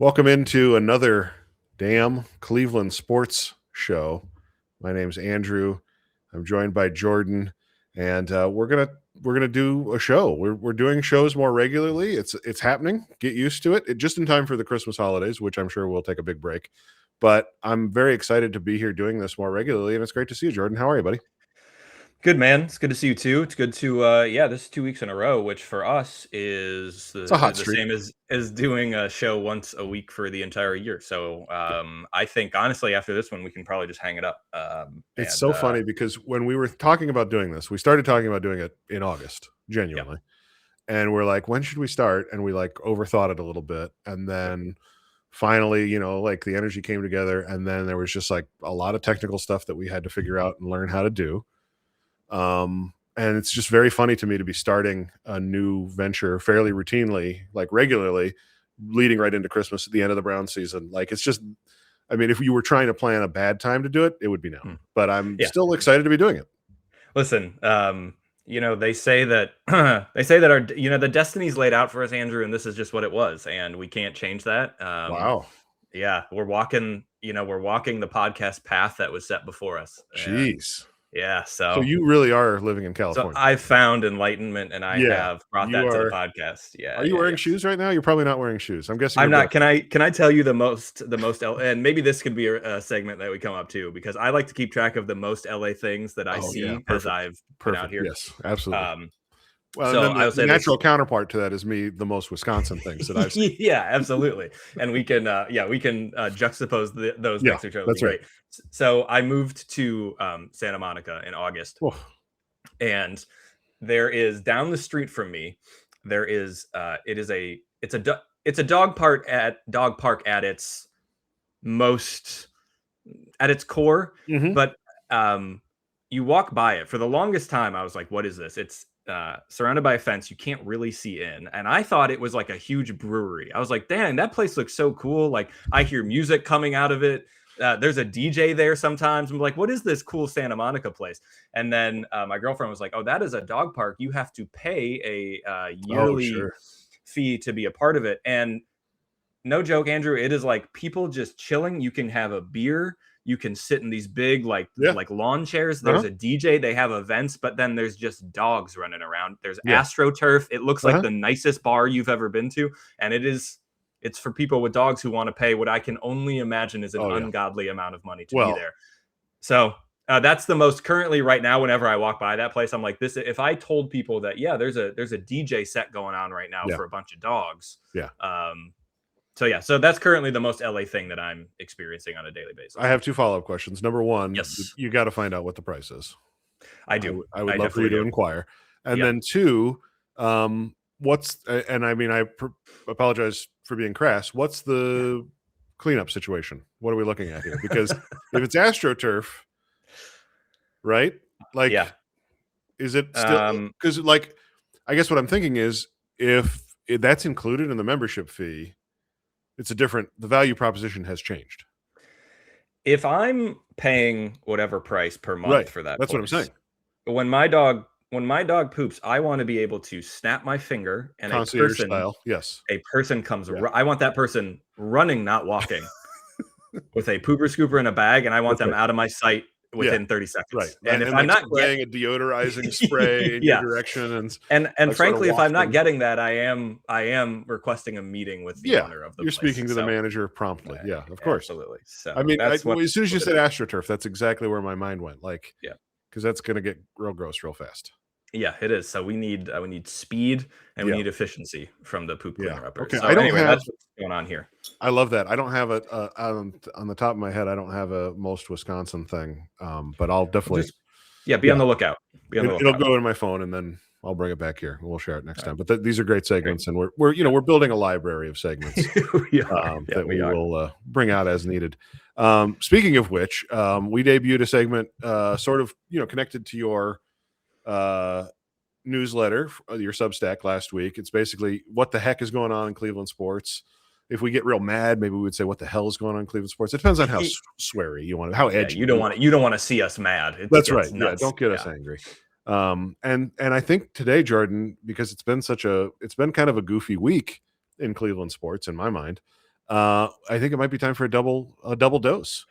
Welcome into another damn Cleveland sports show. My name's Andrew. I'm joined by Jordan, and we're gonna do a show. We're doing shows more regularly. It's happening. Get used to it. Just in time for the Christmas holidays, which I'm sure we'll take a big break. But I'm very excited to be here doing this more regularly, and it's great to see you, Jordan. How are you, buddy? Good, man. It's good to see you too. It's good to this is 2 weeks in a row, which for us is It's a hot the streak. same as doing a show once a week for the entire year. So I think honestly, after this one, we can probably just hang it up. It's so funny because when we were talking about doing this, we started talking about doing it in August, Yeah, genuinely. And we're like, when should we start? And we like overthought it a little bit. And yeah. then finally, like the energy came together. And then there was just like a lot of technical stuff that we had to figure out and learn how to do. And it's just very funny to me to be starting a new venture fairly routinely, like regularly, leading right into Christmas at the end of the Brown season. Like it's just, I mean, if you were trying to plan a bad time to do it, it would be now. Hmm. But I'm Yeah. still excited to be doing it. Listen, they say that our the destiny's laid out for us, Andrew, and this is just what it was, and we can't change that. Wow. Yeah, we're walking the podcast path that was set before us. And Jeez. yeah, So you really are living in So California. I've found enlightenment, and I have brought that to the podcast. Yeah. Are you wearing shoes right now? You're probably not wearing shoes. I'm guessing I'm you're not. Can I tell you the most and maybe this could be a segment that we come up to, because I like to keep track of the most LA things that I see as I've been out here. Yes, absolutely. Well, So and then I would the say natural counterpart to that is me, the most Wisconsin things that I've seen. Yeah, absolutely. And we can juxtapose those Yeah, next to each other. that's right. So I moved to Santa Monica in August. Oh, And there is down the street from me, there is it's a dog park at its most, at its core. mhm. But you walk by it. For the longest time I was like, what is this? It's surrounded by a fence. You can't really see in, and I thought it was like a huge brewery. I was like, dang, that place looks so cool. Like, I hear music coming out of it. There's a DJ there sometimes. I'm like, what is this cool Santa Monica place? And then my girlfriend was like, oh, that is a dog park. You have to pay a yearly fee to be a part of it. And no joke, Andrew, it is like people just chilling. You can have a beer. You can sit in these big like lawn chairs. There's a DJ. They have events, but then there's just dogs running around. There's AstroTurf. It looks like the nicest bar you've ever been to, and it's for people with dogs who want to pay what I can only imagine is an ungodly amount of money to be there. So that's the most currently right now. Whenever I walk by that place, I'm like, this. If I told people that, there's a DJ set going on right now for a bunch of dogs. So that's currently the most LA thing that I'm experiencing on a daily basis. I have two follow-up questions. Number one, yes, you got to find out what the price is. I do. I would love for you to inquire. And then two, what's, and I mean, I apologize for being crass. What's the cleanup situation? What are we looking at here? Because if it's AstroTurf, right? Like, is it still, because like, I guess what I'm thinking is if that's included in the membership fee, the value proposition has changed. If I'm paying whatever price per month for that, that's what I'm saying. When my dog poops, I want to be able to snap my finger and a person comes. I want that person running, not walking, with a pooper scooper in a bag, and I want them out of my sight within 30 seconds. Right. And if I'm not spraying a deodorizing spray in your direction, and frankly, if I'm not getting that, I am requesting a meeting with the owner of the place. You're speaking to the manager promptly. Yeah, of course. Absolutely. So I mean, as soon as you said AstroTurf, that's exactly where my mind went. Like, because that's going to get real gross real fast. Yeah, it is. So we need speed and we need efficiency from the poop cleaner uppers. Okay, so anyway, that's what's going on here. I love that. I don't have on the top of my head. I don't have a most Wisconsin thing, but I'll definitely be on the lookout. It'll go in my phone, and then I'll bring it back here and we'll share it next time. But these are great segments, and we're building a library of segments that we will bring out as needed. Speaking of which, we debuted a segment sort of connected to your newsletter, your Substack last week. It's basically what the heck is going on in Cleveland sports. If we get real mad, maybe we would say what the hell is going on in Cleveland sports. It depends on how sweary you want it, how edgy. You don't want to see us mad. That's right. Yeah, don't get us angry. And I think today, Jordan, because it's been kind of a goofy week in Cleveland sports in my mind. I think it might be time for a double dose.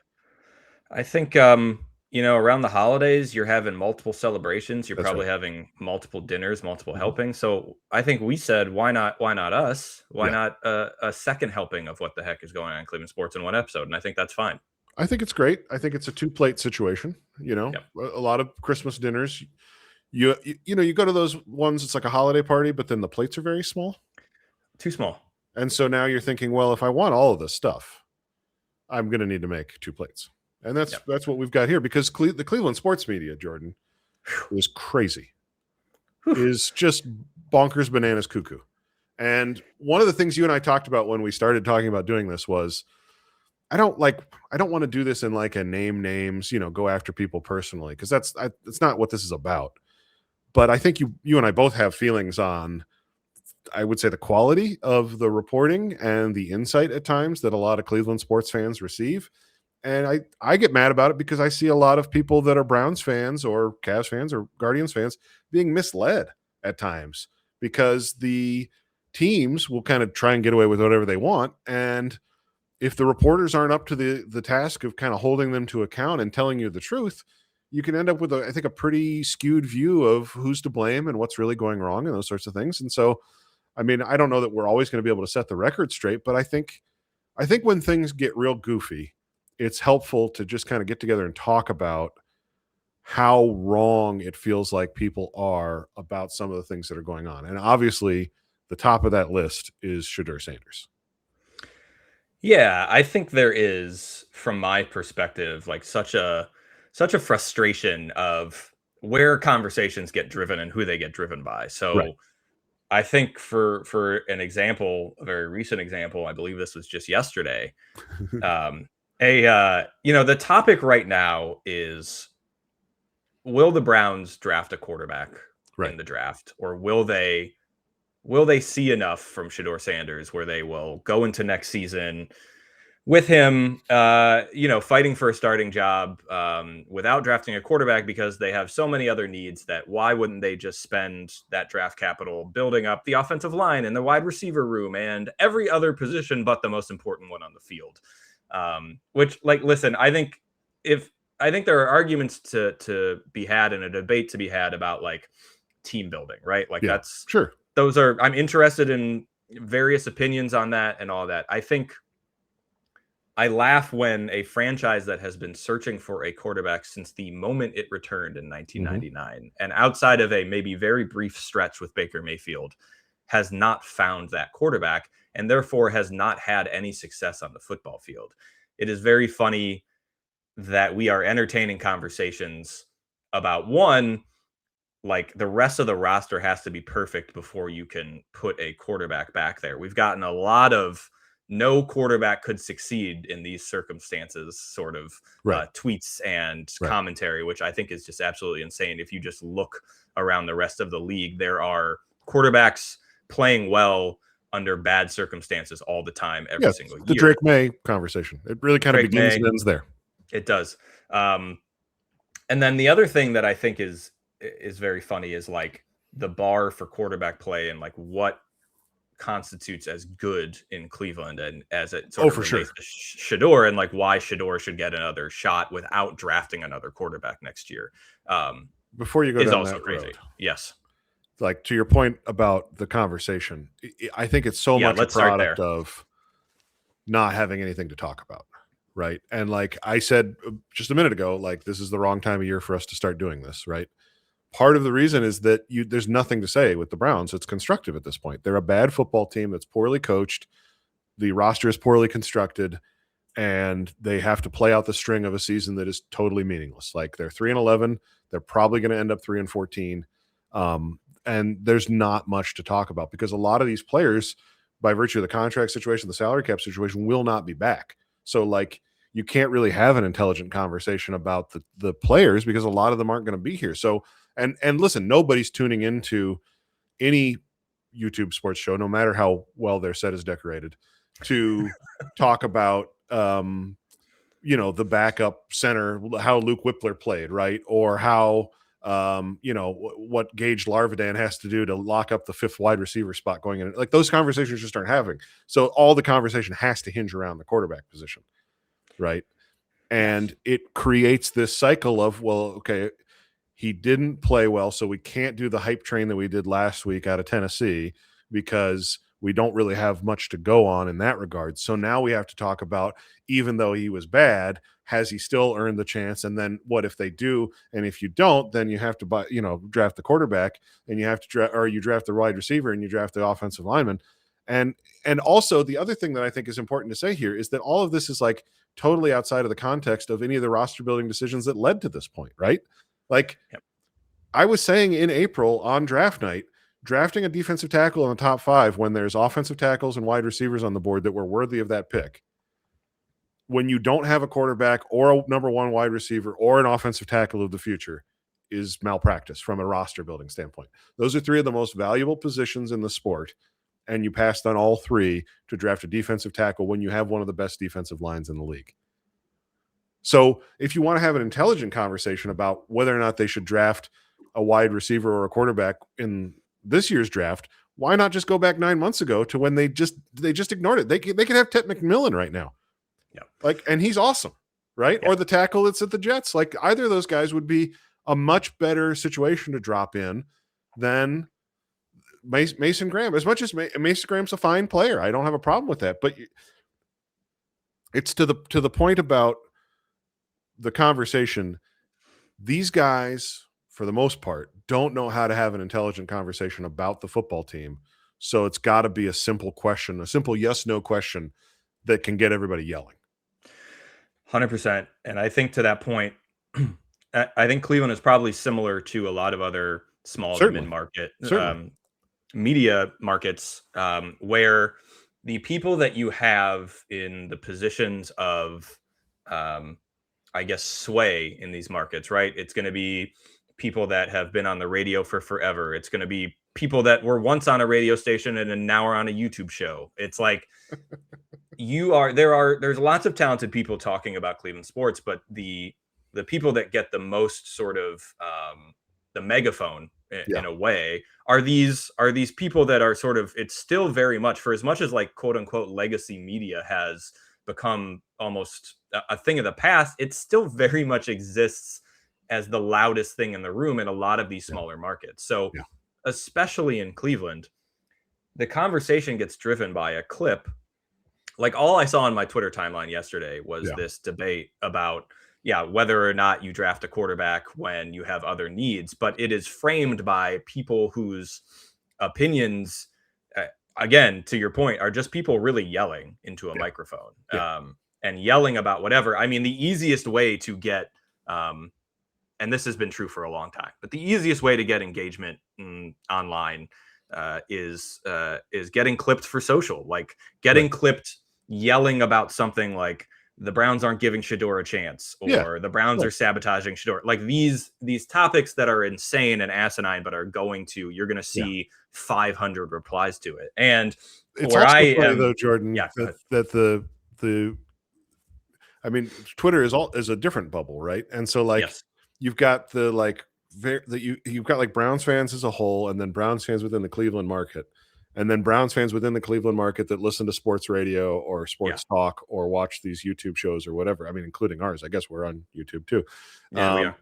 I think around the holidays, you're having multiple celebrations. You're That's right. probably having multiple dinners, multiple Mhm. helpings. So I think we said, why not? Why not us? Why Yeah. not a second helping of what the heck is going on in Cleveland sports in one episode? And I think that's fine. I think it's great. I think it's a two-plate situation. Yep. A lot of Christmas dinners. You go to those ones. It's like a holiday party, but then the plates are very small, Too small. and so now you're thinking, well, if I want all of this stuff, I'm going to need to make two plates, and Yep. that's what we've got here because the Cleveland sports media, Jordan, is crazy, Whew. is just bonkers, bananas, cuckoo. And one of the things you and I talked about when we started talking about doing this was I don't want to do this in like a name names, go after people personally because that's not what this is about. But I think you and I both have feelings on, I would say, the quality of the reporting and the insight at times that a lot of Cleveland sports fans receive. And I get mad about it because I see a lot of people that are Browns fans or Cavs fans or Guardians fans being misled at times because the teams will kind of try and get away with whatever they want. And if the reporters aren't up to the task of kind of holding them to account and telling you the truth, you can end up with I think a pretty skewed view of who's to blame and what's really going wrong and those sorts of things. And so, I mean, I don't know that we're always going to be able to set the record straight, but I think when things get real goofy, it's helpful to just kind of get together and talk about how wrong it feels like people are about some of the things that are going on. And obviously, the top of that list is Shedeur Sanders. Yeah, I think there is, from my perspective, like such a frustration of where conversations get driven and who they get driven by. Right. So I think for an example, a very recent example, I believe this was just yesterday. Um, the topic right now is, will the Browns draft a quarterback Right. in the draft, or will they see enough from Shedeur Sanders where they will go into next season with him, fighting for a starting job without drafting a quarterback because they have so many other needs that why wouldn't they just spend that draft capital building up the offensive line and the wide receiver room and every other position but the most important one on the field? Which, like, listen, I think there are arguments to be had and a debate to be had about like team building, right? Like Yeah. Sure. I'm interested in various opinions on that and all that. I laugh when a franchise that has been searching for a quarterback since the moment it returned in Mm-hmm. 1999, and outside of a maybe very brief stretch with Baker Mayfield, has not found that quarterback and therefore has not had any success on the football field. It is very funny that we are entertaining conversations about one, like the rest of the roster has to be perfect before you can put a quarterback back there. We've gotten a lot of no quarterback could succeed in these circumstances sort of Right. tweets and Right. commentary, which I think is just absolutely insane. If you just look around the rest of the league, there are quarterbacks playing well under bad circumstances all the time, every Yeah. single The year. Drake May conversation. It really kind of Drake begins May, and ends there. it does. And then the other thing that I think is very funny is like the bar for quarterback play and like what constitutes as good in Cleveland and as it sort of For relates sure. to Shedeur and like why Shedeur should get another shot without drafting another quarterback next year. Before you go Is down also that crazy. road, Yes. like to your point about the conversation, I think it's so Yeah, much a let's start product there. of not having anything to talk about. Right. And like I said just a minute ago, like this is the wrong time of year for us to start doing this. Right. Part of the reason is that there's nothing to say with the Browns. It's constructive at this point. They're a bad football team that's poorly coached. The roster is poorly constructed, and they have to play out the string of a season that is totally meaningless. Like they're 3-11, they're probably going to end up 3-14, and there's not much to talk about because a lot of these players, by virtue of the contract situation, the salary cap situation, will not be back. So like you can't really have an intelligent conversation about the players because a lot of them aren't going to be here. So and listen, nobody's tuning into any YouTube sports show, no matter how well their set is decorated, to talk about the backup center, how Luke Whippler played, right? Or how what Gage Larvidan has to do to lock up the 5th wide receiver spot going in. Like, those conversations just aren't having. So all the conversation has to hinge around the quarterback position, right? And it creates this cycle of, well, okay, he didn't play well, so we can't do the hype train that we did last week out of Tennessee because we don't really have much to go on in that regard. So now we have to talk about, even though he was bad, has he still earned the chance? And then what if they do? And if you don't, then you have to draft the quarterback, and you have to you draft the wide receiver, and you draft the offensive lineman. And also, the other thing that I think is important to say here is that all of this is like totally outside of the context of any of the roster building decisions that led to this point, right? Like, I was saying in April on draft night, drafting a defensive tackle in the top 5 when there's offensive tackles and wide receivers on the board that were worthy of that pick, when you don't have a quarterback or a number 1 wide receiver or an offensive tackle of the future, is malpractice from a roster building standpoint. Those are 3 of the most valuable positions in the sport, and you passed on all 3 to draft a defensive tackle when you have one of the best defensive lines in the league. So if you want to have an intelligent conversation about whether or not they should draft a wide receiver or a quarterback in this year's draft, why not just go back 9 months ago to when they just ignored it? They could have Ted McMillan right now. Yeah. And he's awesome, right? Yeah. Or the tackle that's at the Jets. Like, either of those guys would be a much better situation to drop in than Mason Graham. As much as Mason Graham's a fine player, I don't have a problem with that. But it's to the point about the conversation. These guys, for the most part, don't know how to have an intelligent conversation about the football team. So it's got to be a simple question, a simple yes/no question that can get everybody yelling. 100%. And I think to that point, I think Cleveland is probably similar to a lot of other small to mid-market media markets, where the people that you have in the positions of, I guess, sway in these markets, right? It's going to be people that have been on the radio for forever. It's going to be people that were once on a radio station and now are on a YouTube show. It's like there's lots of talented people talking about Cleveland sports, but the people that get the most sort of the megaphone in a way are these people that are sort of, it's still very much, for as much as like quote unquote legacy media has become almost a thing of the past, it still very much exists as the loudest thing in the room in a lot of these smaller markets. So especially in Cleveland, the conversation gets driven by a clip. Like, all I saw on my Twitter timeline yesterday was this debate about, whether or not you draft a quarterback when you have other needs, but it is framed by people whose opinions, again, to your point, are just people really yelling into a microphone and yelling about whatever. I mean, the easiest way to get, and this has been true for a long time, but the easiest way to get engagement online is getting clipped for social, like getting clipped yelling about something like the Browns aren't giving Shedeur a chance, or the Browns are sabotaging Shedeur. Like these topics that are insane and asinine, but are you're going to see 500 replies to it. And it's also funny though, Jordan, that the I mean, Twitter is a different bubble, right? And so like you've got you've got like Browns fans as a whole, and then Browns fans within the Cleveland market, and then Browns fans within the Cleveland market that listen to sports radio or sports talk or watch these YouTube shows or whatever. I mean, including ours. I guess we're on YouTube too. Yeah,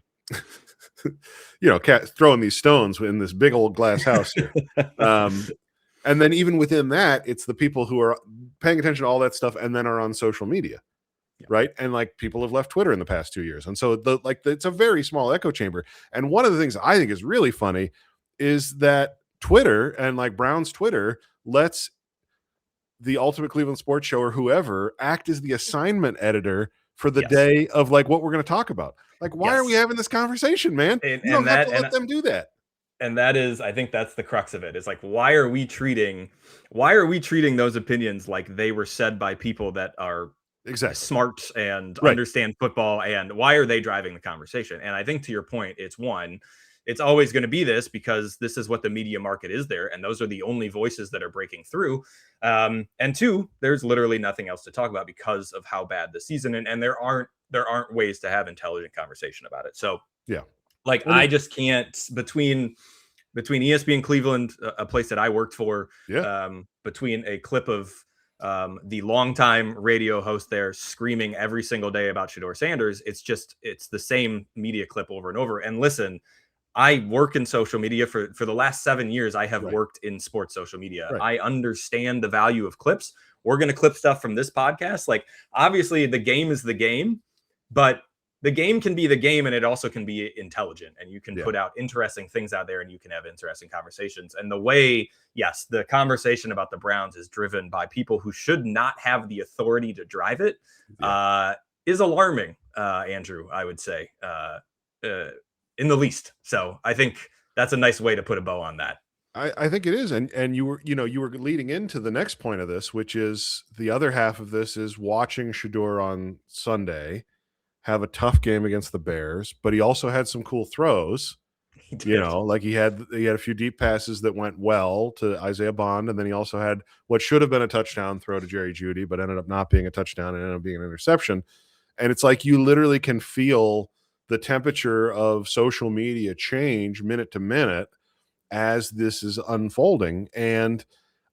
we are. Throwing these stones in this big old glass house here. And then even within that, it's the people who are paying attention to all that stuff and then are on social media. Right. And like people have left Twitter in the past 2 years. And so it's a very small echo chamber. And one of the things I think is really funny is that Twitter and like Brown's Twitter lets the Ultimate Cleveland Sports Show or whoever act as the assignment editor for the day of like what we're going to talk about. Like, why are we having this conversation, man? You don't have to let them do that. And that is, I think that's the crux of it. It's like, why are we treating those opinions like they were said by people that are smart and understand football, and why are they driving the conversation? And I think to your point, it's always going to be this because this is what the media market is there, and those are the only voices that are breaking through. And two, there's literally nothing else to talk about because of how bad the season, and there aren't ways to have intelligent conversation about it. So Like I just can't between ESPN Cleveland, a place that I worked for, between a clip of the longtime radio host there screaming every single day about Shedeur Sanders. It's the same media clip over and over. And listen, I work in social media for the last 7 years. I have worked in sports social media. I understand the value of clips. We're going to clip stuff from this podcast. Like, obviously the game is the game, but the game can be the game, and it also can be intelligent, and you can put out interesting things out there, and you can have interesting conversations. And the way, yes, the conversation about the Browns is driven by people who should not have the authority to drive it, is alarming, Andrew, I would say, in the least. So I think that's a nice way to put a bow on that. I think it is. And you were leading into the next point of this, which is the other half of this is watching Shedeur on Sunday have a tough game against the Bears, but he also had some cool throws. Like he had a few deep passes that went well to Isaiah Bond, and then he also had what should have been a touchdown throw to Jeudy, but ended up not being a touchdown and ended up being an interception. And it's like you literally can feel the temperature of social media change minute to minute as this is unfolding. And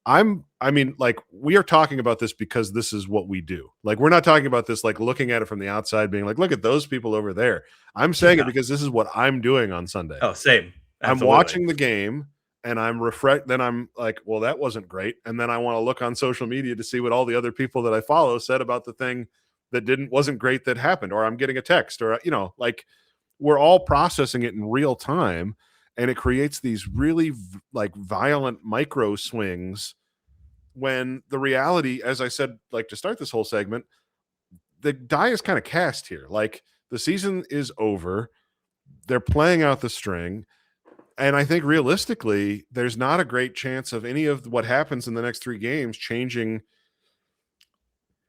we are talking about this because this is what we do. Like, we're not talking about this like looking at it from the outside being like, look at those people over there. I'm saying it because this is what I'm doing on Sunday. Oh, same. Absolutely. I'm watching the game and I'm then I'm like, well, that wasn't great. And then I want to look on social media to see what all the other people that I follow said about the thing that wasn't great that happened, or I'm getting a text, or like, we're all processing it in real time. And it creates these really like violent micro swings when the reality, as I said, like to start this whole segment, the die is kind of cast here. Like, the season is over. They're playing out the string. And I think realistically, there's not a great chance of any of what happens in the next 3 games changing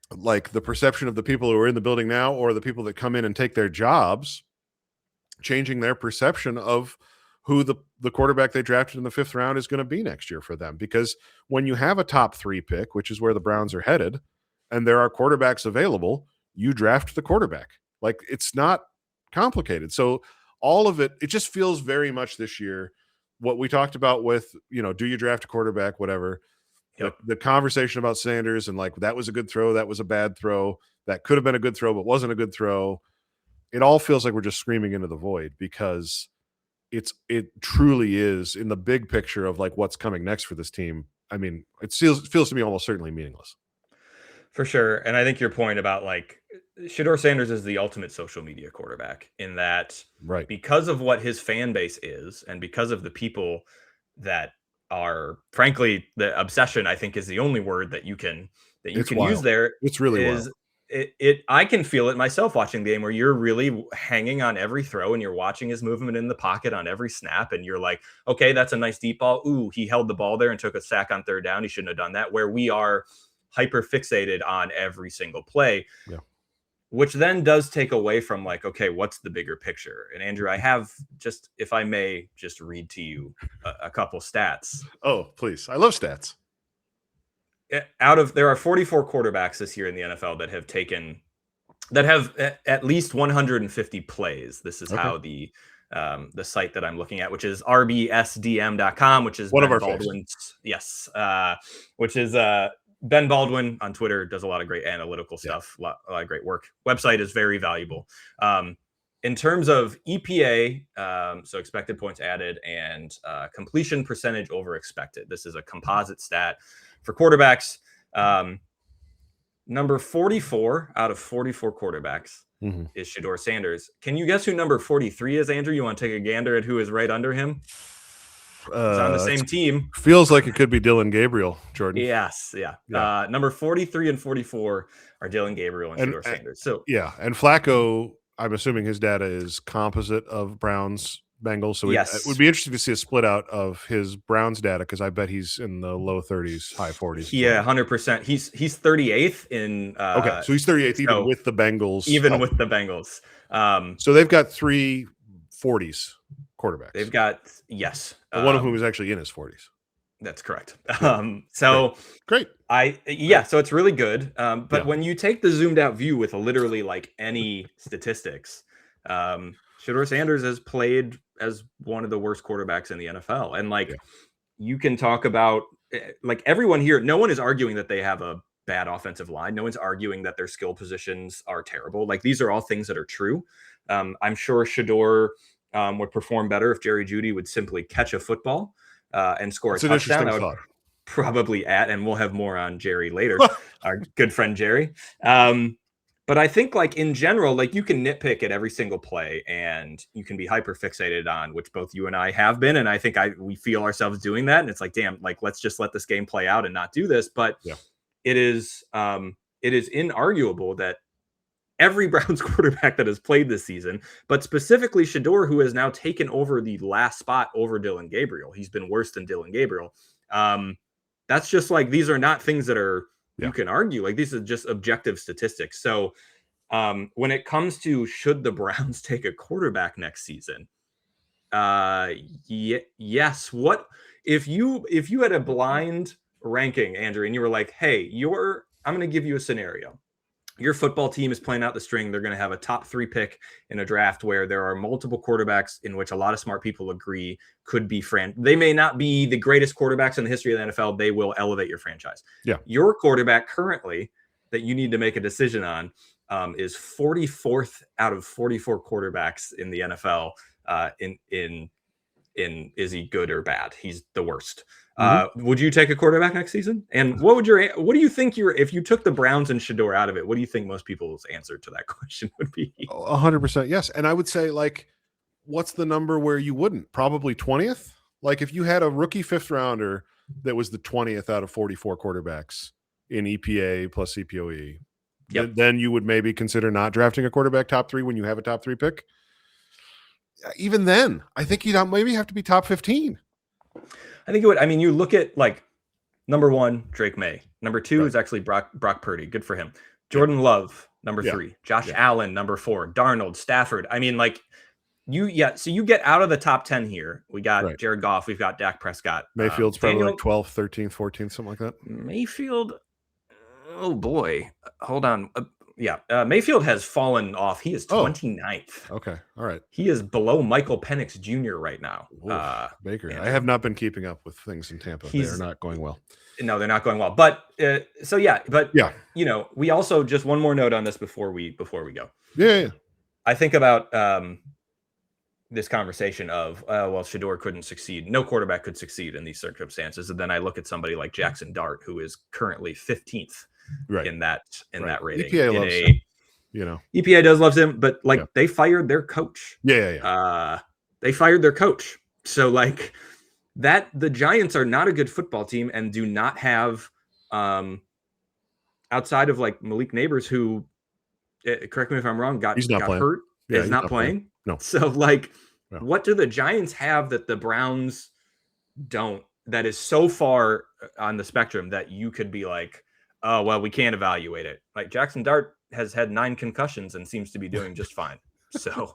like the perception of the people who are in the building now, or the people that come in and take their jobs, changing their perception of who the quarterback they drafted in the 5th round is going to be next year for them. Because when you have a top 3 pick, which is where the Browns are headed, and there are quarterbacks available, you draft the quarterback. Like, it's not complicated. So all of it just feels very much this year what we talked about with, do you draft a quarterback, whatever. Yep. The conversation about Sanders and like, that was a good throw, that was a bad throw, that could have been a good throw but wasn't a good throw. It all feels like we're just screaming into the void, because it truly is, in the big picture of like what's coming next for this team. I mean, it feels to me almost certainly meaningless. For sure. And I think your point about like Shedeur Sanders is the ultimate social media quarterback, in that because of what his fan base is, and because of the people that are, frankly, the obsession, I think, is the only word that you can use there. It's really wild. I can feel it myself watching the game, where you're really hanging on every throw and you're watching his movement in the pocket on every snap. And you're like, okay, that's a nice deep ball. Ooh, he held the ball there and took a sack on 3rd down. He shouldn't have done that. Where we are hyper fixated on every single play, which then does take away from like, okay, what's the bigger picture? And Andrew, I have just, if I may just read to you a couple stats. Oh, please. I love stats. There are 44 quarterbacks this year in the NFL that have at least 150 plays. This is how the site that I'm looking at, which is rbsdm.com, which is one Ben of our Baldwin's. Yes. Which is Ben Baldwin on Twitter, does a lot of great analytical stuff, a lot of great work. Website is very valuable. In terms of EPA, so expected points added, and completion percentage over expected. This is a composite stat for quarterbacks. Number 44 out of 44 quarterbacks is Shedeur Sanders. Can you guess who number 43 is, Andrew? You want to take a gander at who is right under him? He's on the same team. Feels like it could be Dylan Gabriel, Jordan. Yes, yeah. Number 43 and 44 are Dylan Gabriel and Shedeur Sanders. So and Flacco, I'm assuming his data is composite of Browns, Bengals. So it would be interesting to see a split out of his Browns data, because I bet he's in the low 30s, high 40s. Yeah, 100%. He's 38th in. Okay, so he's 38th even with the Bengals. Even with the Bengals. So they've got 3 40s quarterbacks. They've got one of whom is actually in his 40s. That's correct. So great. So it's really good. But when you take the zoomed out view with literally like any statistics, Shedeur Sanders has played as one of the worst quarterbacks in the NFL. And like, Yeah. you can talk about like everyone here, no one is arguing that they have a bad offensive line. No one's arguing that their skill positions are terrible. Like, these are all things that are true. I'm sure Shedeur would perform better if Jerry Jeudy would simply catch a football and score It's a an touchdown. interesting I would thought. probably and we'll have more on Jerry later, our good friend Jerry. But I think, like, in general, like, you can nitpick at every single play and you can be hyper fixated on, which both you and I have been. And I think we feel ourselves doing that. And it's like, damn, like, let's just let this game play out and not do this. But Yeah. it is inarguable that every Browns quarterback that has played this season, but specifically Shedeur, who has now taken over the last spot over Dylan Gabriel. He's been worse than Dylan Gabriel. That's just like, these are not things that are, you can argue. Like, these are just objective statistics. So when it comes to should the Browns take a quarterback next season, yes. What if you had a blind ranking, Andrew, and you were like, hey, I'm going to give you a scenario. Your football team is playing out the string. They're going to have a top 3 pick in a draft where there are multiple quarterbacks in which a lot of smart people agree could be they may not be the greatest quarterbacks in the history of the NFL. They will elevate your franchise. Yeah. Your quarterback currently that you need to make a decision on is 44th out of 44 quarterbacks in the NFL. In is he good or bad? He's the worst. Would you take a quarterback next season? And what do you think if you took the Browns and Shedeur out of it, what do you think most people's answer to that question would be? 100% yes. And I would say, like, what's the number where you wouldn't? Probably 20th. Like, if you had a rookie 5th rounder that was the 20th out of 44 quarterbacks in EPA plus CPOE, then you would maybe consider not drafting a quarterback top 3 when you have a top 3 pick. Even then, I think you'd maybe have to be top 15. I think it would. I mean, you look at, like, number 1, Drake May. Number 2 is actually Brock Purdy. Good for him. Jordan Love, number 3. Josh Allen, number 4. Darnold, Stafford. I mean, like, so you get out of the top 10 here. We got Jared Goff. We've got Dak Prescott. Mayfield's probably like 12th, 13th, 14th, something like that. Mayfield. Oh, boy. Hold on. Mayfield has fallen off. He is 29th. Okay. All right. He is below Michael Penix Jr. right now. Baker. I have not been keeping up with things in Tampa. They're not going well. No, they're not going well. But you know, we also, just one more note on this before we go. Yeah. I think about this conversation of, well, Shedeur couldn't succeed. No quarterback could succeed in these circumstances. And then I look at somebody like Jackson Dart, who is currently 15th in that rating. EPA loves him. You know, EPA does loves him, but like they fired their coach. They fired their coach. So like that, the Giants are not a good football team and do not have, outside of like Malik Neighbors, who, correct me if I'm wrong, got hurt. Is not playing. No. So like, what do the Giants have that the Browns don't, that is so far on the spectrum that you could be like, oh, well, we can't evaluate it? Like, Jackson Dart has had 9 concussions and seems to be doing just fine. So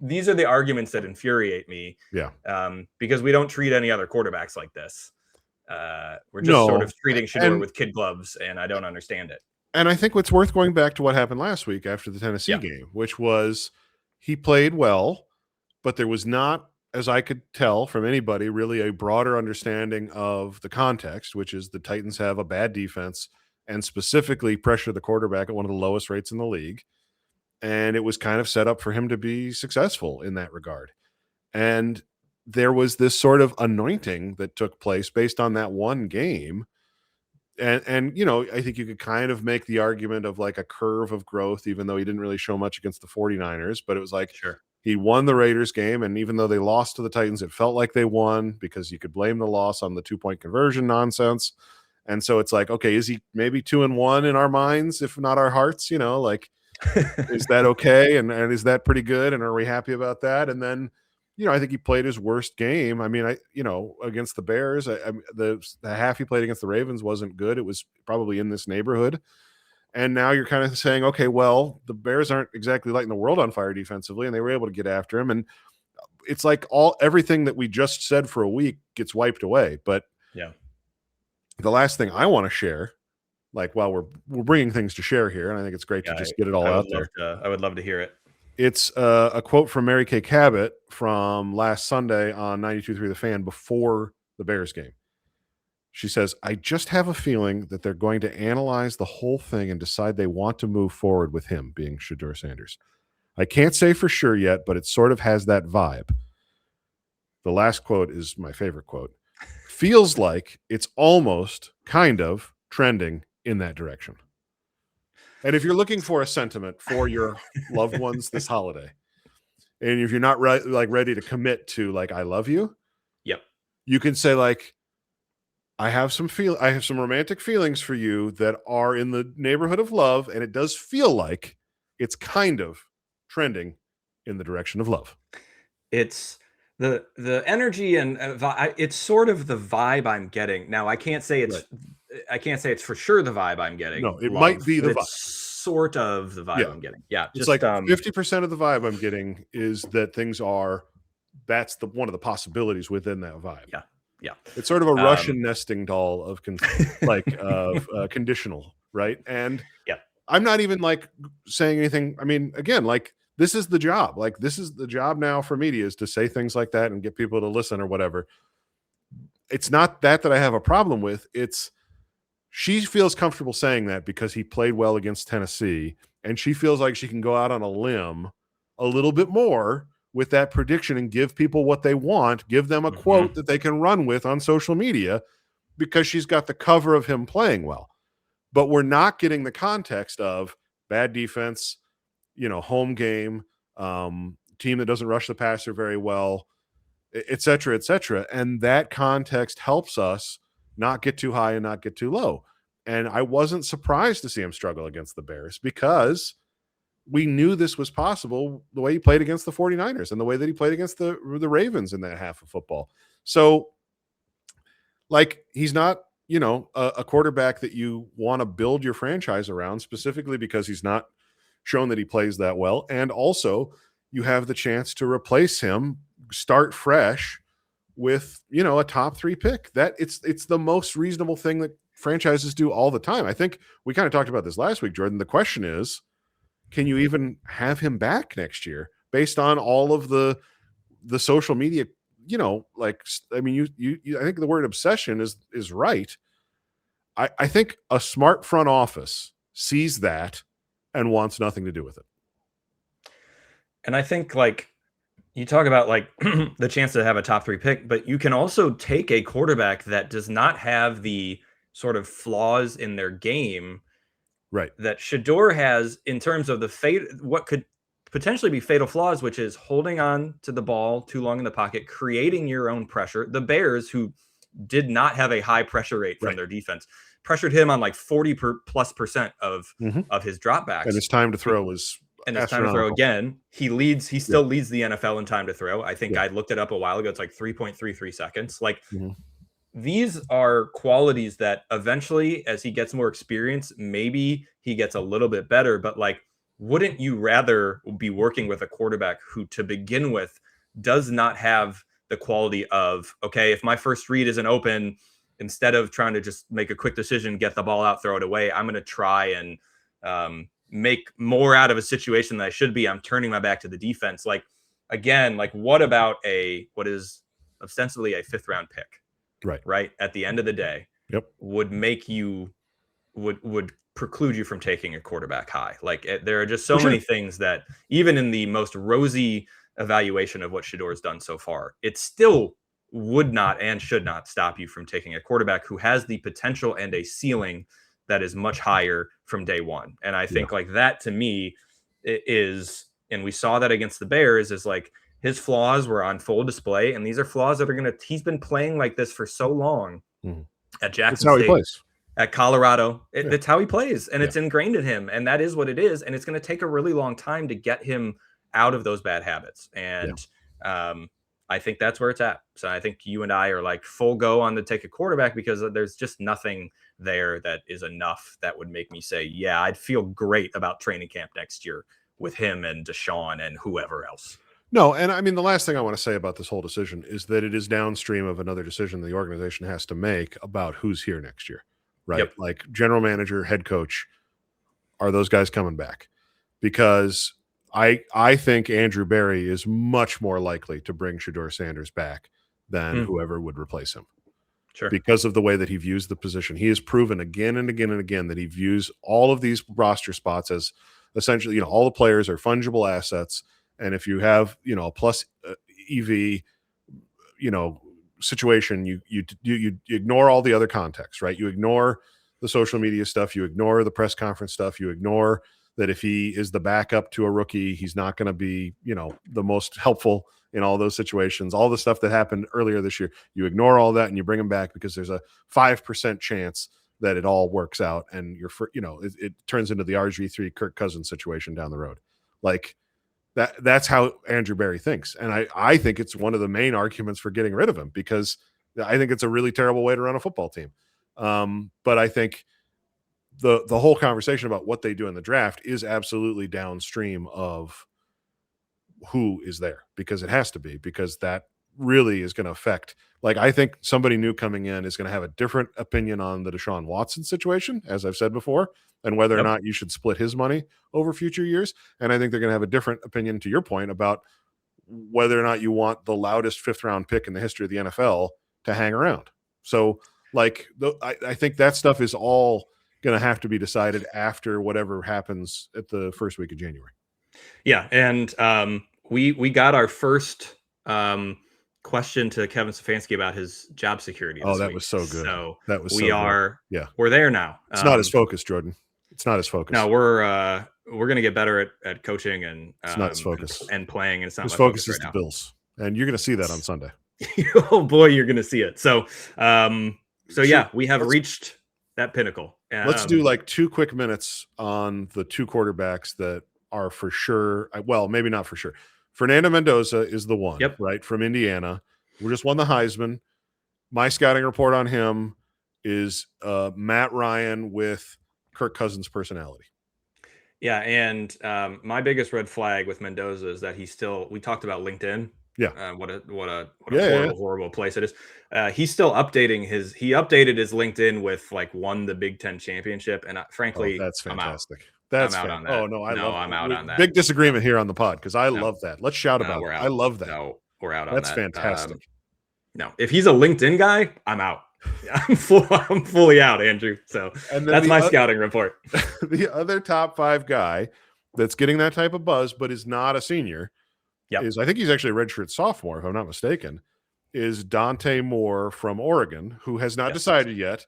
these are the arguments that infuriate me. Because we don't treat any other quarterbacks like this. We're just sort of treating Shedeur with kid gloves, and I don't understand it. And I think it's worth going back to what happened last week after the Tennessee game, which was he played well, but there was not, as I could tell from anybody, really a broader understanding of the context, which is the Titans have a bad defense and specifically pressure the quarterback at one of the lowest rates in the league. And it was kind of set up for him to be successful in that regard. And there was this sort of anointing that took place based on that one game. And you know, I think you could kind of make the argument of like a curve of growth, even though he didn't really show much against the 49ers. But it was like, he won the Raiders game, and even though they lost to the Titans, it felt like they won because you could blame the loss on the 2-point conversion nonsense. And so it's like, okay, is he maybe 2-1 in our minds, if not our hearts? You know, like, is that okay? And is that pretty good? And are we happy about that? And then, you know, I think he played his worst game. I mean, against the Bears, the half he played against the Ravens wasn't good. It was probably in this neighborhood. And now you're kind of saying, okay, well, the Bears aren't exactly lighting the world on fire defensively, and they were able to get after him. And it's like everything that we just said for a week gets wiped away. But the last thing I want to share, like, while we're bringing things to share here, and I think it's great to just get it all out there. I would love to hear it. It's a quote from Mary Kay Cabot from last Sunday on 92.3 The Fan before the Bears game. She says, I just have a feeling that they're going to analyze the whole thing and decide they want to move forward with him, being Shedeur Sanders. I can't say for sure yet, but it sort of has that vibe. The last quote is my favorite quote. Feels like it's almost kind of trending in that direction. And if you're looking for a sentiment for your loved ones this holiday, and if you're not ready to commit to like I love you, yep, you can say like I have some romantic feelings for you that are in the neighborhood of love, and it does feel like it's kind of trending in the direction of love. It's the energy and it's sort of the vibe I'm getting. Now I can't say it's for sure the vibe I'm getting. No, it might be the vibe. Sort of the vibe I'm getting. Yeah, it's like 50% of the vibe I'm getting is that things are. That's one of the possibilities within that vibe. Yeah, yeah. It's sort of a Russian nesting doll of conditional, right? And yeah, I'm not even like saying anything. I mean, again, like this is the job. Like this is the job now for media is to say things like that and get people to listen or whatever. It's not that I have a problem with. It's she feels comfortable saying that because he played well against Tennessee, and she feels like she can go out on a limb a little bit more with that prediction and give people what they want, give them a quote that they can run with on social media because she's got the cover of him playing well. But we're not getting the context of bad defense, home game, team that doesn't rush the passer very well, et cetera, et cetera. And that context helps us not get too high and not get too low. And I wasn't surprised to see him struggle against the Bears because we knew this was possible the way he played against the 49ers and the way that he played against the Ravens in that half of football. So, like, he's not, a quarterback that you want to build your franchise around specifically because he's not shown that he plays that well. And also, you have the chance to replace him, start fresh with, a top 3 pick. That it's the most reasonable thing that franchises do all the time. I think we kind of talked about this last week, Jordan. The question is, can you even have him back next year based on all of the social media, I think the word obsession is right. I think a smart front office sees that and wants nothing to do with it. And I think you talk about the chance to have a top 3 pick, but you can also take a quarterback that does not have the sort of flaws in their game, right, that Shedeur has in terms of what could potentially be fatal flaws, which is holding on to the ball too long in the pocket, creating your own pressure. The Bears, who did not have a high pressure rate from their defense, pressured him on 40+% of his dropbacks. And his time to throw was his time to throw again. He still leads the NFL in time to throw. I think I looked it up a while ago. It's 3.33 seconds. These are qualities that eventually, as he gets more experience, maybe he gets a little bit better. But wouldn't you rather be working with a quarterback who, to begin with, does not have the quality of, okay, if my first read isn't open, instead of trying to just make a quick decision, get the ball out, throw it away, I'm going to try and make more out of a situation than I should be. I'm turning my back to the defense. What about what is ostensibly a 5th round pick? Right. At the end of the day, would make you would preclude you from taking a quarterback high. There are just so many things that even in the most rosy evaluation of what Shedeur has done so far, it still would not and should not stop you from taking a quarterback who has the potential and a ceiling that is much higher from day one. And I think that to me is, and we saw that against the Bears, is his flaws were on full display, and these are flaws that he's been playing like this for so long at Jackson State, at Colorado. That's how he plays, and it's ingrained in him, and that is what it is. And it's going to take a really long time to get him out of those bad habits. And I think that's where it's at. So I think you and I are full go on to take a quarterback because there's just nothing there that is enough that would make me say, yeah, I'd feel great about training camp next year with him and Deshaun and whoever else. No, and I mean, the last thing I want to say about this whole decision is that it is downstream of another decision the organization has to make about who's here next year, right? General manager, head coach, are those guys coming back? Because I think Andrew Berry is much more likely to bring Shedeur Sanders back than whoever would replace him. Sure. Because of the way that he views the position. He has proven again and again and again that he views all of these roster spots as essentially, all the players are fungible assets. And if you have, a plus EV, situation, you ignore all the other context, right? You ignore the social media stuff. You ignore the press conference stuff. You ignore that if he is the backup to a rookie, he's not going to be, the most helpful in all those situations. All the stuff that happened earlier this year, you ignore all that and you bring him back because there's a 5% chance that it all works out and it turns into the RG3 Kirk Cousins situation down the road. Like that's how Andrew Berry thinks. And I think it's one of the main arguments for getting rid of him because I think it's a really terrible way to run a football team. But I think the whole conversation about what they do in the draft is absolutely downstream of who is there, because it has to be, because that really is going to affect. Like, I think somebody new coming in is going to have a different opinion on the Deshaun Watson situation, as I've said before, and whether or not you should split his money over future years. And I think they're going to have a different opinion, to your point, about whether or not you want the loudest 5th round pick in the history of the NFL to hang around. So, like, I think that stuff is all going to have to be decided after whatever happens at the first week of January. Yeah, and we got our first question to Kevin Stefanski about his job security. Oh, that week. was so good. So that was we're there now. It's not his focus, Jordan. It's not his focus. No, we're gonna get better at coaching and it's not his focus and playing. And it's not his my focus right is the now. Bills, and you're gonna see that on Sunday. Oh boy, you're gonna see it. So yeah, we have reached that pinnacle. Let's do like 2 quick minutes on the 2 quarterbacks that are for sure. Well, maybe not for sure. Fernando Mendoza is the one, right, from Indiana. We just won the Heisman. My scouting report on him is Matt Ryan with Kirk Cousins' personality. Yeah, and my biggest red flag with Mendoza is that we talked about LinkedIn. Yeah. What a horrible place it is. He's still updating he updated his LinkedIn with like won the Big Ten championship. And frankly, that's fantastic. I'm out on that. Oh no, I'm out on that. Big disagreement here on the pod because I love that. Let's shout about it. I love that. No, we're out on that. That's fantastic. No, if he's a LinkedIn guy, I'm out. I'm fully out, Andrew. So that's my scouting report. The other top 5 guy that's getting that type of buzz, but is not a senior, is, I think he's actually a redshirt sophomore, if I'm not mistaken, is Dante Moore from Oregon, who has not decided yet.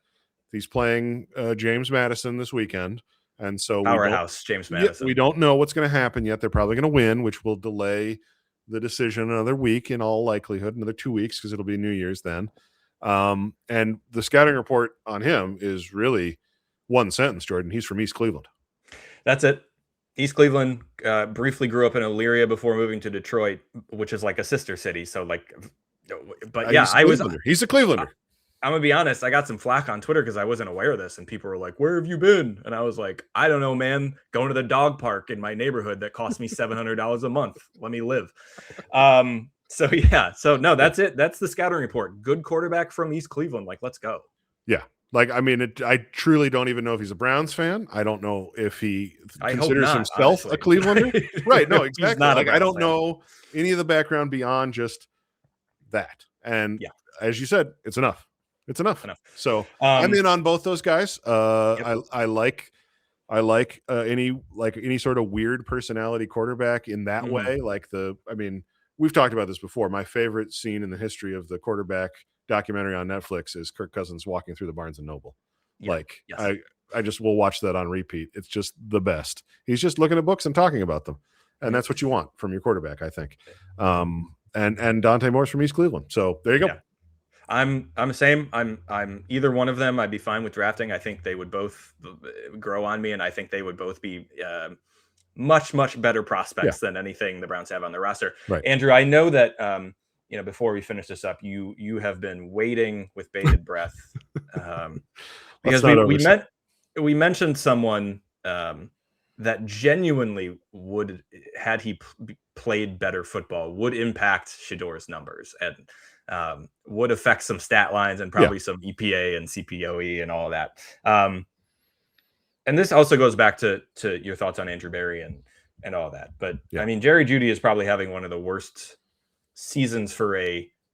He's playing James Madison this weekend. And so powerhouse James Madison. We don't know what's going to happen yet. They're probably going to win, which will delay the decision another week in all likelihood, another 2 weeks, because it'll be New Year's then. And the scouting report on him is really one sentence, Jordan. He's from East Cleveland. That's it. East Cleveland, briefly grew up in Elyria before moving to Detroit, which is like a sister city. So like, but yeah, he's a Clevelander. I'm gonna be honest. I got some flack on Twitter because I wasn't aware of this, and people were like, "Where have you been?" And I was like, "I don't know, man. Going to the dog park in my neighborhood that cost me $700 a month. Let me live." So yeah. So no, that's it. That's the scouting report. Good quarterback from East Cleveland. Like, let's go. Yeah. Like, I mean, I truly don't even know if he's a Browns fan. I don't know if he considers himself a Clevelander. Right. No, exactly. Like, I don't know any of the background beyond just that. And as you said, it's enough. It's enough. So I'm in on both those guys. I like any sort of weird personality quarterback in that way. Like we've talked about this before. My favorite scene in the history of the quarterback documentary on Netflix is Kirk Cousins walking through the Barnes and Noble. I just will watch that on repeat. It's just the best. He's just looking at books and talking about them. And that's what you want from your quarterback, I think. And Dante Moore's from East Cleveland. So there you go. Yeah. I'm the same. I'm either one of them. I'd be fine with drafting. I think they would both grow on me, and I think they would both be much better prospects than anything the Browns have on their roster. Right. Andrew, I know that before we finish this up, you have been waiting with bated breath because we mentioned someone that genuinely would, had he played better football, would impact Shedeur's numbers and would affect some stat lines and probably some EPA and CPOE and all of that. And this also goes back to your thoughts on Andrew Berry and and all that. But Yeah. I mean, Jerry Jeudy is probably having one of the worst seasons for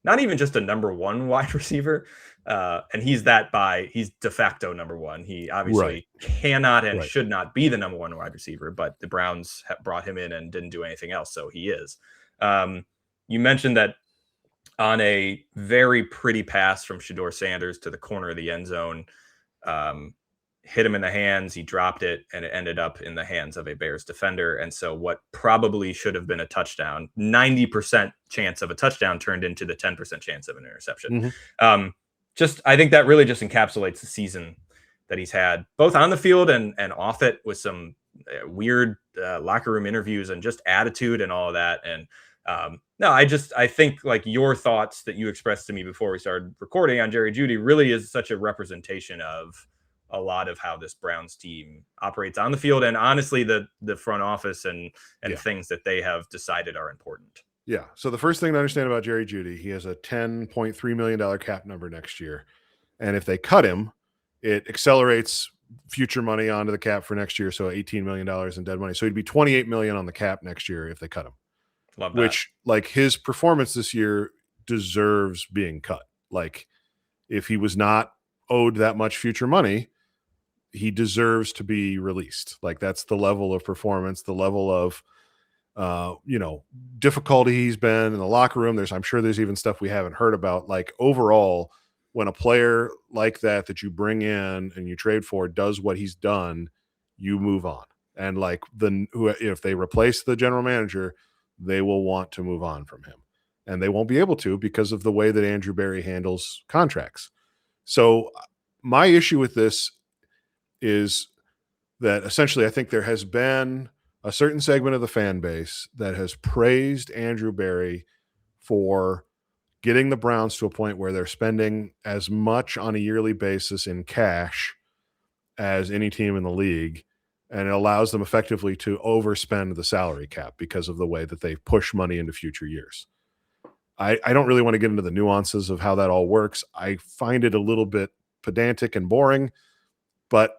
not even just a number one wide receiver. And he's de facto number one. He obviously cannot and should not be the number one wide receiver, but the Browns brought him in and didn't do anything else. So he is. You mentioned that on a very pretty pass from Shedeur Sanders to the corner of the end zone, hit him in the hands. He dropped it, and it ended up in the hands of a Bears defender. And so what probably should have been a touchdown, 90% chance of a touchdown, turned into the 10% chance of an interception. I think that really just encapsulates the season that he's had, both on the field and off it, with some weird locker room interviews and just attitude and all of that. And no, I think like your thoughts that you expressed to me before we started recording on Jerry Jeudy really is such a representation of a lot of how this Browns team operates on the field, and honestly, the front office and things that they have decided are important. Yeah. So the first thing to understand about Jerry Jeudy, he has a $10.3 million cap number next year. And if they cut him, it accelerates future money onto the cap for next year. So $18 million in dead money. So he'd be $28 million on the cap next year if they cut him. Love that. Which, like, his performance this year deserves being cut. Like, if he was not owed that much future money, he deserves to be released. Like, that's the level of performance, the level of difficulty he's been in the locker room. I'm sure there's even stuff we haven't heard about. Like, overall, when a player like that you bring in and you trade for does what he's done, you move on. And like if they replace the general manager, they will want to move on from him, and they won't be able to because of the way that Andrew Berry handles contracts. So my issue with this is that essentially I think there has been a certain segment of the fan base that has praised Andrew Berry for getting the Browns to a point where they're spending as much on a yearly basis in cash as any team in the league. And it allows them effectively to overspend the salary cap because of the way that they push money into future years. I don't really want to get into the nuances of how that all works. I find it a little bit pedantic and boring, but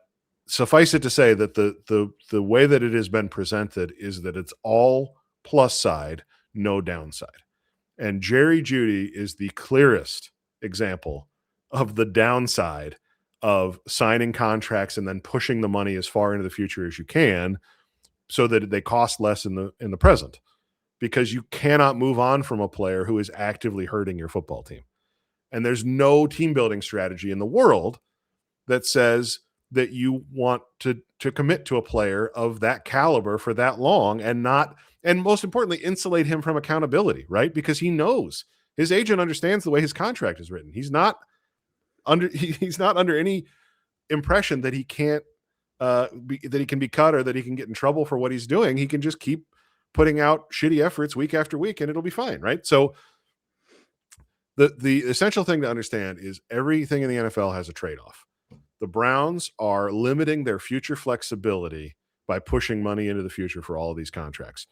suffice it to say that the way that it has been presented is that it's all plus side, no downside. And Jerry Jeudy is the clearest example of the downside of signing contracts and then pushing the money as far into the future as you can so that they cost less in the present, because you cannot move on from a player who is actively hurting your football team. And there's no team building strategy in the world that says that you want to commit to a player of that caliber for that long and most importantly, insulate him from accountability, right? Because he knows, his agent understands the way his contract is written. He's not under any impression that he can't that he can be cut or that he can get in trouble for what he's doing. He can just keep putting out shitty efforts week after week and it'll be fine, right? So the essential thing to understand is everything in the NFL has a trade-off. The Browns are limiting their future flexibility by pushing money into the future for all of these contracts.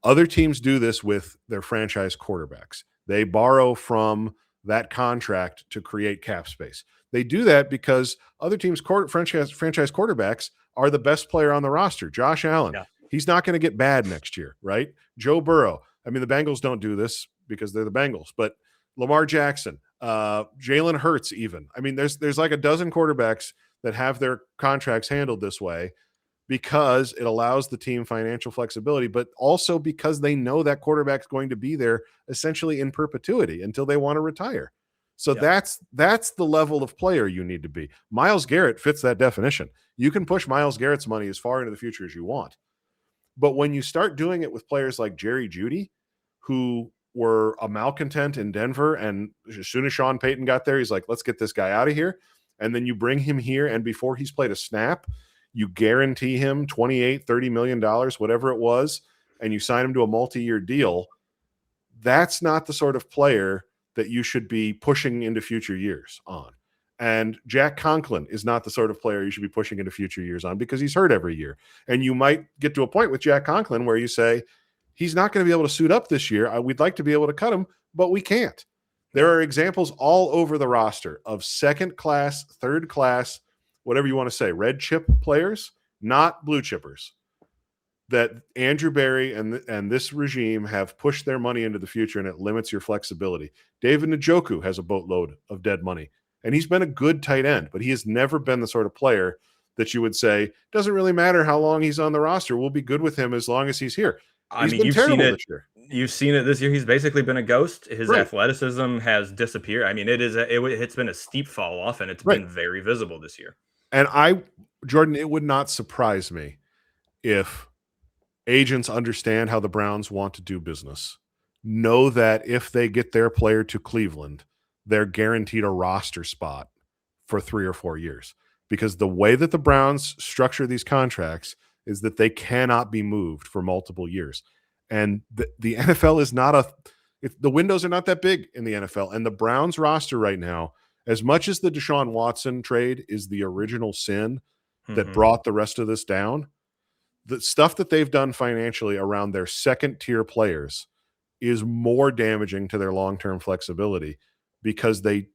Other teams do this with their franchise quarterbacks. They borrow from that contract to create cap space. They do that because other teams' franchise quarterbacks are the best player on the roster. Josh Allen, he's not going to get bad next year, right? Joe Burrow. I mean, the Bengals don't do this because they're the Bengals, but Lamar Jackson, Jalen Hurts even. I mean, there's like a dozen quarterbacks that have their contracts handled this way because it allows the team financial flexibility, but also because they know that quarterback's going to be there essentially in perpetuity until they want to retire. So that's the level of player you need to be. Myles Garrett fits that definition. You can push Myles Garrett's money as far into the future as you want. But when you start doing it with players like Jerry Jeudy, who were a malcontent in Denver, and as soon as Sean Payton got there, he's like, let's get this guy out of here. And then you bring him here, and before he's played a snap, you guarantee him $28, $30 million, whatever it was, and you sign him to a multi-year deal. That's not the sort of player that you should be pushing into future years on. And Jack Conklin is not the sort of player you should be pushing into future years on because he's hurt every year. And you might get to a point with Jack Conklin where you say, he's not going to be able to suit up this year. We'd like to be able to cut him, but we can't. There are examples all over the roster of second class, third class, whatever you want to say, red chip players, not blue chippers, that Andrew Berry and this regime have pushed their money into the future, and it limits your flexibility. David Njoku has a boatload of dead money, and he's been a good tight end, but he has never been the sort of player that you would say, doesn't really matter how long he's on the roster. We'll be good with him as long as he's here. I He's mean, been you've seen terrible it. this year. You've seen it this year. He's basically been a ghost. His Right. athleticism has disappeared. I mean, it's been a steep fall off, and it's Right. been very visible this year. And Jordan, it would not surprise me if agents understand how the Browns want to do business, know that if they get their player to Cleveland, they're guaranteed a roster spot for 3 or 4 years. Because the way that the Browns structure these contracts is that they cannot be moved for multiple years. And the NFL is not the windows are not that big in the NFL. And the Browns roster right now, as much as the Deshaun Watson trade is the original sin that brought the rest of this down, the stuff that they've done financially around their second tier players is more damaging to their long-term flexibility, because the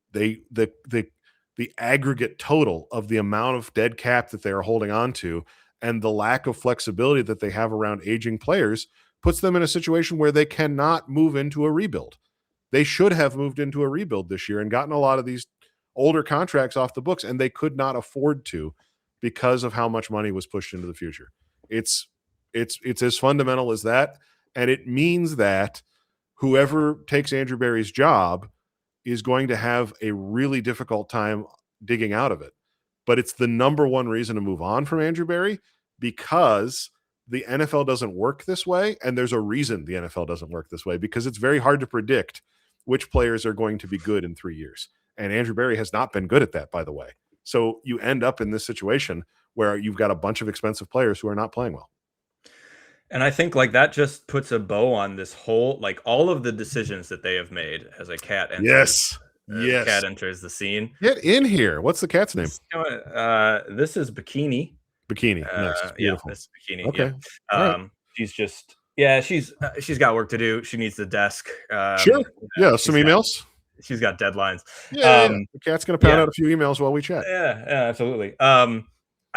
aggregate total of the amount of dead cap that they are holding on to and the lack of flexibility that they have around aging players puts them in a situation where they cannot move into a rebuild. They should have moved into a rebuild this year and gotten a lot of these older contracts off the books, and they could not afford to because of how much money was pushed into the future. It's as fundamental as that, and it means that whoever takes Andrew Berry's job is going to have a really difficult time digging out of it. But it's the number one reason to move on from Andrew Berry, because the NFL doesn't work this way, and there's a reason the NFL doesn't work this way, because it's very hard to predict which players are going to be good in 3 years. And Andrew Berry has not been good at that, by the way. So you end up in this situation where you've got a bunch of expensive players who are not playing well. And I think like that just puts a bow on this whole, like all of the decisions that they have made as a cat enters. Yes. Cat enters the scene. Get in here. What's the cat's name? This is Bikini. Bikini. Nice. Beautiful. Yeah, this is Bikini. Okay. Yeah. She's just she's got work to do. She needs the desk. Sure. Yeah. Some emails. She's got deadlines. Yeah. The cat's gonna pound out a few emails while we chat. Yeah, absolutely.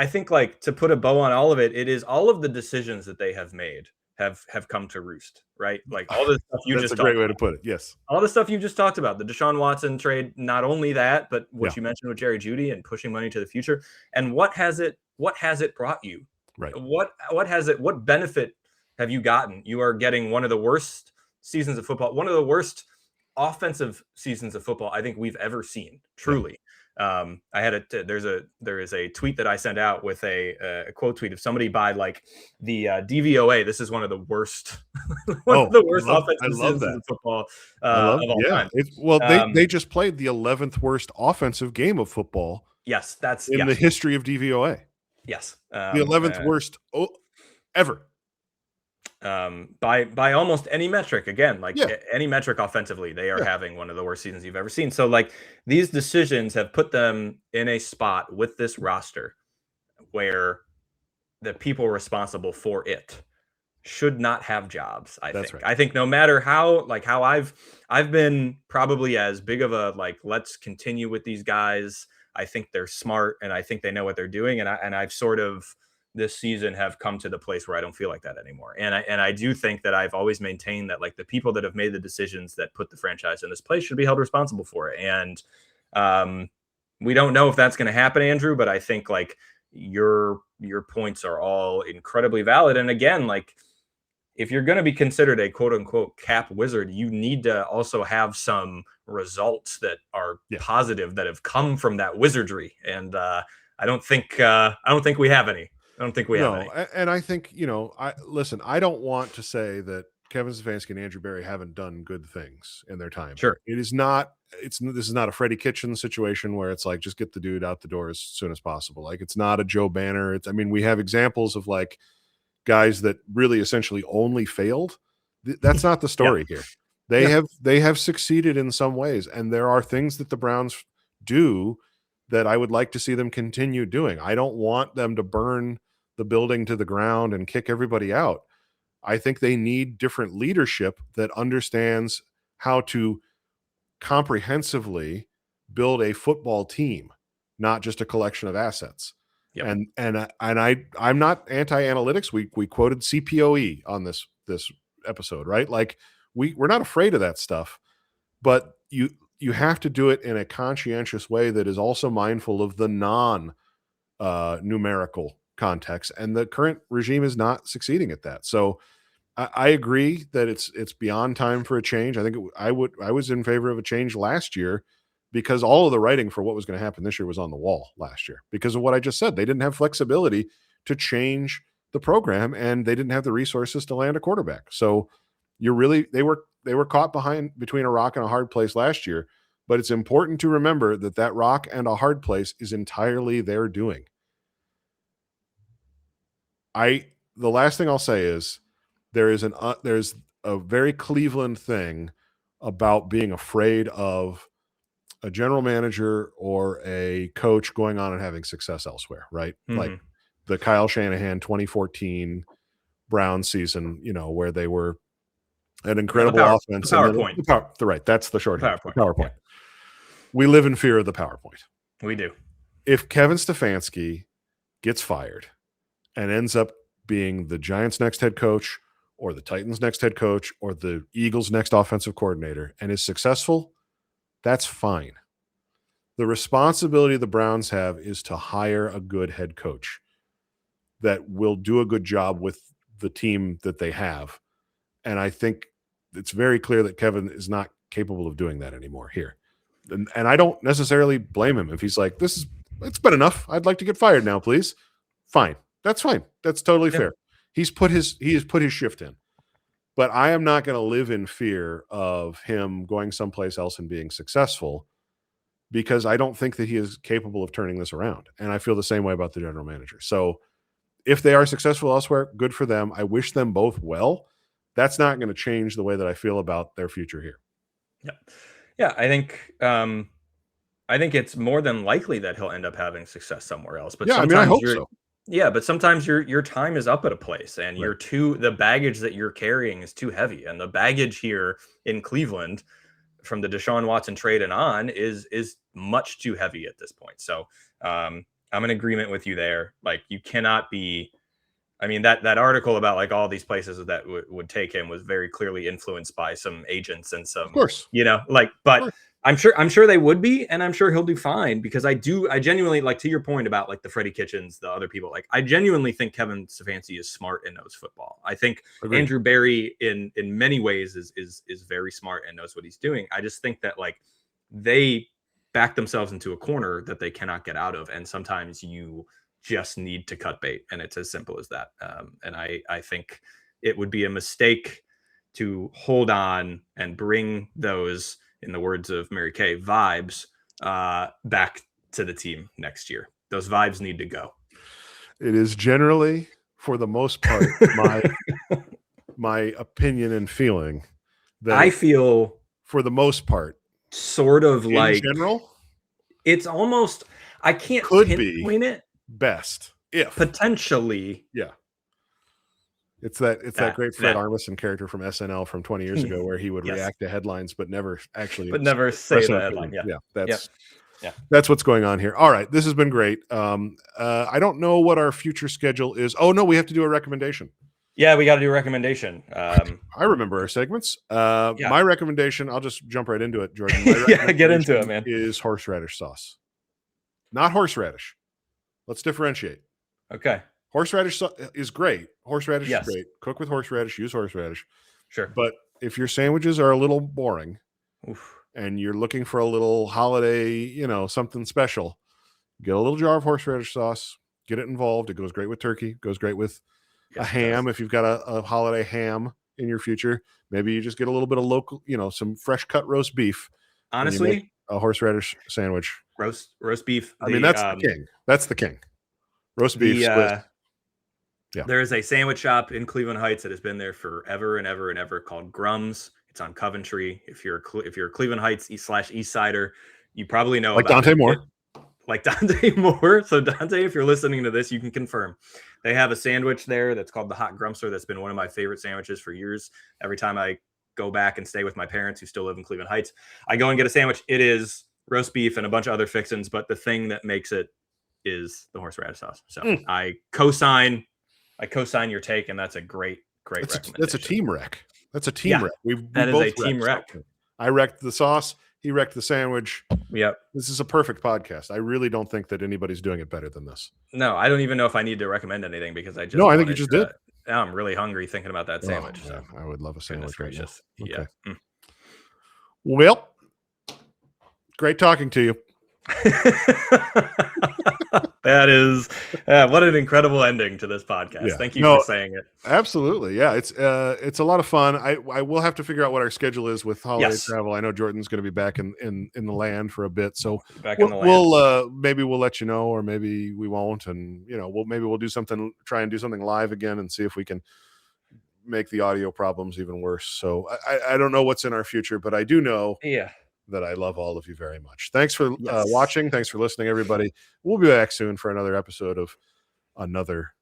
I think like to put a bow on all of it, it is all of the decisions that they have made have come to roost, right? Like all the stuff you That's just a great way to put it. Yes. All the stuff you just talked about, the Deshaun Watson trade, not only that, but what you mentioned with Jeudy and pushing money to the future. And what has it brought you? Right. What benefit have you gotten? You are getting one of the worst seasons of football, one of the worst offensive seasons of football I think we've ever seen, truly. There is a tweet that I sent out with a quote tweet of somebody by like the DVOA. This is one of the worst, of the worst offensive seasons of football of all time. They just played the 11th worst offensive game of football. Yes, that's in the history of DVOA. Yes, the 11th worst ever. By almost any metric, again, like any metric offensively, they are having one of the worst seasons you've ever seen. So like these decisions have put them in a spot with this roster where the people responsible for it should not have jobs. I think no matter how I've been probably as big of a like, let's continue with these guys. I think they're smart and I think they know what they're doing. And I've sort of this season have come to the place where I don't feel like that anymore. And I do think that I've always maintained that like the people that have made the decisions that put the franchise in this place should be held responsible for it. And we don't know if that's going to happen, Andrew, but I think like your points are all incredibly valid. And again, like if you're going to be considered a quote unquote cap wizard, you need to also have some results that are positive that have come from that wizardry. And I don't think we have any. I don't think we have any. And I think, I don't want to say that Kevin Stefanski and Andrew Berry haven't done good things in their time. Sure. This is not a Freddie Kitchen situation where it's like, just get the dude out the door as soon as possible. Like it's not a Joe Banner. We have examples of like guys that really essentially only failed. That's not the story here. They have succeeded in some ways. And there are things that the Browns do that I would like to see them continue doing. I don't want them to burn the building to the ground and kick everybody out. I think they need different leadership that understands how to comprehensively build a football team, not just a collection of assets. Yep. I'm not anti-analytics. We quoted CPOE on this episode, right? Like we're not afraid of that stuff, but you have to do it in a conscientious way that is also mindful of the non numerical context, and the current regime is not succeeding at that. So I agree that it's beyond time for a change. I think I was in favor of a change last year because all of the writing for what was going to happen this year was on the wall last year because of what I just said. They didn't have flexibility to change the program, and they didn't have the resources to land a quarterback. So they were caught between a rock and a hard place last year. But it's important to remember that rock and a hard place is entirely their doing. The last thing I'll say is there's a very Cleveland thing about being afraid of a general manager or a coach going on and having success elsewhere, right? Mm-hmm. Like the Kyle Shanahan 2014 Browns season, where they were an incredible offense. The PowerPoint. Right. That's the shorthand. PowerPoint. PowerPoint. Yeah. We live in fear of the PowerPoint. We do. If Kevin Stefanski gets fired and ends up being the Giants' next head coach or the Titans' next head coach or the Eagles' next offensive coordinator and is successful, that's fine. The responsibility the Browns have is to hire a good head coach that will do a good job with the team that they have. And I think it's very clear that Kevin is not capable of doing that anymore here. And I don't necessarily blame him if he's like, it's been enough. I'd like to get fired now, please. Fine. That's fine. That's totally fair. He has put his shift in. But I am not going to live in fear of him going someplace else and being successful because I don't think that he is capable of turning this around. And I feel the same way about the general manager. So if they are successful elsewhere, good for them. I wish them both well. That's not going to change the way that I feel about their future here. Yeah. Yeah, I think it's more than likely that he'll end up having success somewhere else. But yeah, I hope so. Yeah, but sometimes your time is up at a place, and right. The baggage that you're carrying is too heavy, and the baggage here in Cleveland from the Deshaun Watson trade and on is much too heavy at this point. So I'm in agreement with you there. Like you cannot be. I mean, that article about like all these places that would take him was very clearly influenced by some agents and some, of course, but I'm sure they would be, and I'm sure he'll do fine because I genuinely, like, to your point about like the Freddie Kitchens, the other people, like I genuinely think Kevin Stefanski is smart and knows football. I think Agreed. Andrew Berry in many ways is very smart and knows what he's doing. I just think that like they back themselves into a corner that they cannot get out of, and sometimes you just need to cut bait, and it's as simple as that. And I think it would be a mistake to hold on and bring those, in the words of Mary Kay, vibes back to the team next year. Those vibes need to go. It is generally, for the most part, my opinion and feeling that I feel, for the most part, sort of in like general, it's almost, I can't pinpoint it. Best if potentially, yeah. It's that great Fred Armisen character from SNL from 20 years ago where he would react to headlines but never actually say the headline. That's what's going on here. All right, this has been great. I don't know what our future schedule is. Oh no, we have to do a recommendation. Yeah, we got to do a recommendation. I remember our segments. My recommendation, I'll just jump right into it, Jordan. Get into it, man. Is horseradish sauce, not horseradish. Let's differentiate. Okay. Horseradish is great. Horseradish is great. Cook with horseradish. Use horseradish. Sure. But if your sandwiches are a little boring and you're looking for a little holiday, something special, get a little jar of horseradish sauce. Get it involved. It goes great with turkey. It goes great with a ham. If you've got a holiday ham in your future, maybe you just get a little bit of local, some fresh cut roast beef. Honestly, a horseradish sandwich. Roast beef. That's the king. That's the king. Roast beef. There is a sandwich shop in Cleveland Heights that has been there forever and ever and ever called Grum's. It's on Coventry. If you're a Cleveland Heights East Sider, you probably know like about Dante Moore. Like Dante Moore. So Dante, if you're listening to this, you can confirm. They have a sandwich there that's called the Hot Grumster. That's been one of my favorite sandwiches for years. Every time I go back and stay with my parents who still live in Cleveland Heights, I go and get a sandwich. It is roast beef and a bunch of other fixins, but the thing that makes it is the horseradish sauce. So I co-sign your take, and that's a great recommendation. That's a team wreck. That's a team wreck. We that is both a team wreck. something. I wrecked the sauce. He wrecked the sandwich. Yep. This is a perfect podcast. I really don't think that anybody's doing it better than this. No, I don't even know if I need to recommend anything because I just I think you just did. Now I'm really hungry thinking about that sandwich. So I would love a sandwich right now. Okay. Yeah. Well, great talking to you. That is what an incredible ending to this podcast. Thank you for saying it. Absolutely. Yeah, it's a lot of fun. I will have to figure out what our schedule is with holiday travel. I know Jordan's going to be back in the land for a bit, so maybe we'll let you know, or maybe we won't, and we'll do something, try and do something live again, and see if we can make the audio problems even worse. So I don't know what's in our future, but I do know that I love all of you very much. Thanks for watching. Thanks for listening, everybody. We'll be back soon for another episode of another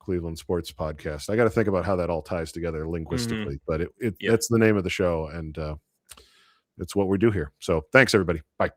Cleveland sports podcast. I got to think about how that all ties together linguistically, but that's the name of the show, and it's what we do here. So thanks, everybody. Bye.